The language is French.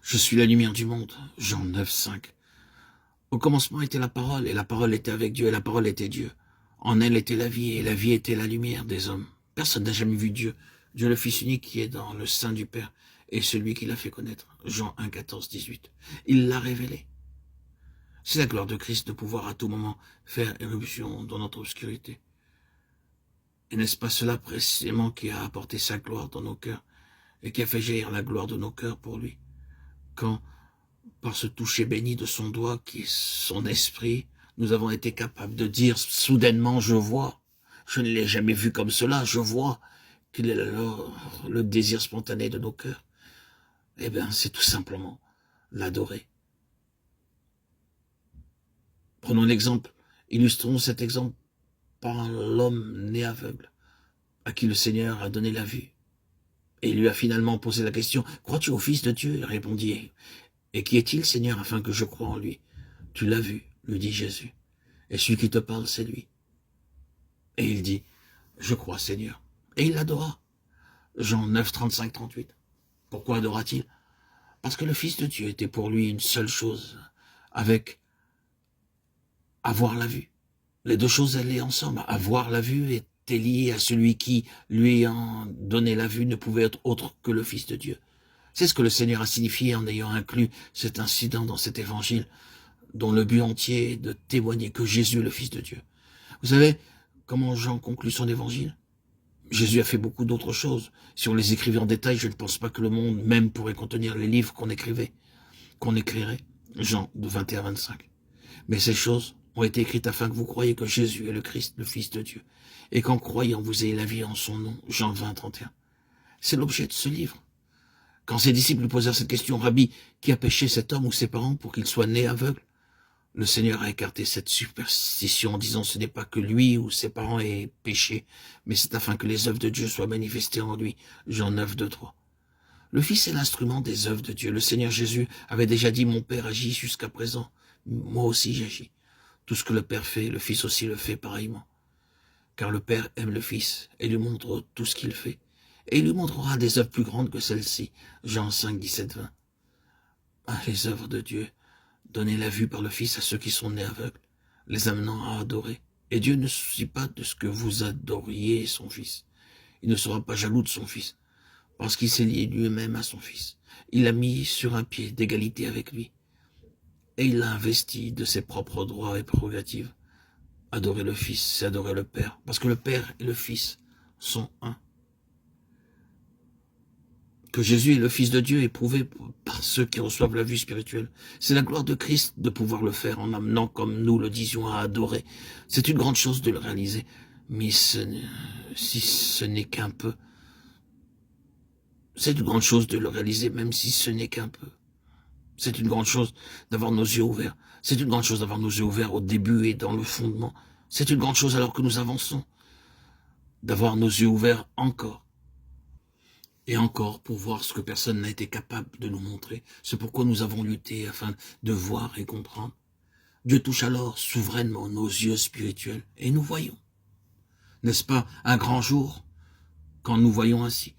Je suis la lumière du monde. Jean 9, 5. Au commencement était la parole, et la parole était avec Dieu, et la parole était Dieu. En elle était la vie, et la vie était la lumière des hommes. Personne n'a jamais vu Dieu. Dieu le Fils unique qui est dans le sein du Père, et celui qui l'a fait connaître. Jean 1, 14, 18. Il l'a révélé. C'est la gloire de Christ de pouvoir à tout moment faire éruption dans notre obscurité. Et n'est-ce pas cela précisément qui a apporté sa gloire dans nos cœurs, et qui a fait jaillir la gloire de nos cœurs pour lui, quand, par ce toucher béni de son doigt, qui est son esprit, nous avons été capables de dire soudainement, je vois, je ne l'ai jamais vu comme cela, je vois qu'il est alors le désir spontané de nos cœurs. Eh bien, c'est tout simplement l'adorer. Prenons l'exemple, illustrons cet exemple par l'homme né aveugle, à qui le Seigneur a donné la vue. Et il lui a finalement posé la question, « Crois-tu au Fils de Dieu ?» Il répondit, « Et qui est-il, Seigneur, afin que je croie en lui ?» « Tu l'as vu, lui dit Jésus. Et celui qui te parle, c'est lui. » Et il dit, « Je crois, Seigneur. » Et il l'adora. Jean 9, 35, 38. Pourquoi adora-t-il? Parce que le Fils de Dieu était pour lui une seule chose, avec avoir la vue. Les deux choses allaient ensemble. Avoir la vue était lié à celui qui, lui ayant donné la vue, ne pouvait être autre que le Fils de Dieu. C'est ce que le Seigneur a signifié en ayant inclus cet incident dans cet évangile, dont le but entier est de témoigner que Jésus est le Fils de Dieu. Vous savez comment Jean conclut son évangile? Jésus a fait beaucoup d'autres choses. Si on les écrivait en détail, je ne pense pas que le monde même pourrait contenir les livres qu'on écrirait. Jean de 21 à 25. Mais ces choses ont été écrites afin que vous croyiez que Jésus est le Christ, le Fils de Dieu, et qu'en croyant vous ayez la vie en son nom. Jean 20, 31. C'est l'objet de ce livre. Quand ses disciples lui posèrent cette question, « Rabbi, qui a péché, cet homme ou ses parents pour qu'il soit né aveugle ?» Le Seigneur a écarté cette superstition en disant, « Ce n'est pas que lui ou ses parents aient péché, mais c'est afin que les œuvres de Dieu soient manifestées en lui. » Jean 9, 2, 3. Le Fils est l'instrument des œuvres de Dieu. Le Seigneur Jésus avait déjà dit, « Mon Père agit jusqu'à présent. Moi aussi j'agis. » Tout ce que le Père fait, le Fils aussi le fait pareillement. Car le Père aime le Fils et lui montre tout ce qu'il fait. Et il lui montrera des œuvres plus grandes que celles-ci. Jean 5, 17, 20. Ah, les œuvres de Dieu, donner la vue par le Fils à ceux qui sont nés aveugles, les amenant à adorer. Et Dieu ne se soucie pas de ce que vous adoriez son Fils. Il ne sera pas jaloux de son Fils, parce qu'il s'est lié lui-même à son Fils. Il l'a mis sur un pied d'égalité avec lui. Et il l'a investi de ses propres droits et prérogatives. Adorer le Fils, c'est adorer le Père, parce que le Père et le Fils sont un. Que Jésus est le Fils de Dieu est prouvé par ceux qui reçoivent la vue spirituelle. C'est la gloire de Christ de pouvoir le faire en amenant, comme nous le disions, à adorer. C'est une grande chose de le réaliser, mais si ce n'est qu'un peu, c'est une grande chose de le réaliser, même si ce n'est qu'un peu. C'est une grande chose d'avoir nos yeux ouverts. C'est une grande chose d'avoir nos yeux ouverts au début et dans le fondement. C'est une grande chose alors que nous avançons, d'avoir nos yeux ouverts encore. Et encore pour voir ce que personne n'a été capable de nous montrer. C'est pourquoi nous avons lutté afin de voir et comprendre. Dieu touche alors souverainement nos yeux spirituels et nous voyons. N'est-ce pas un grand jour quand nous voyons ainsi?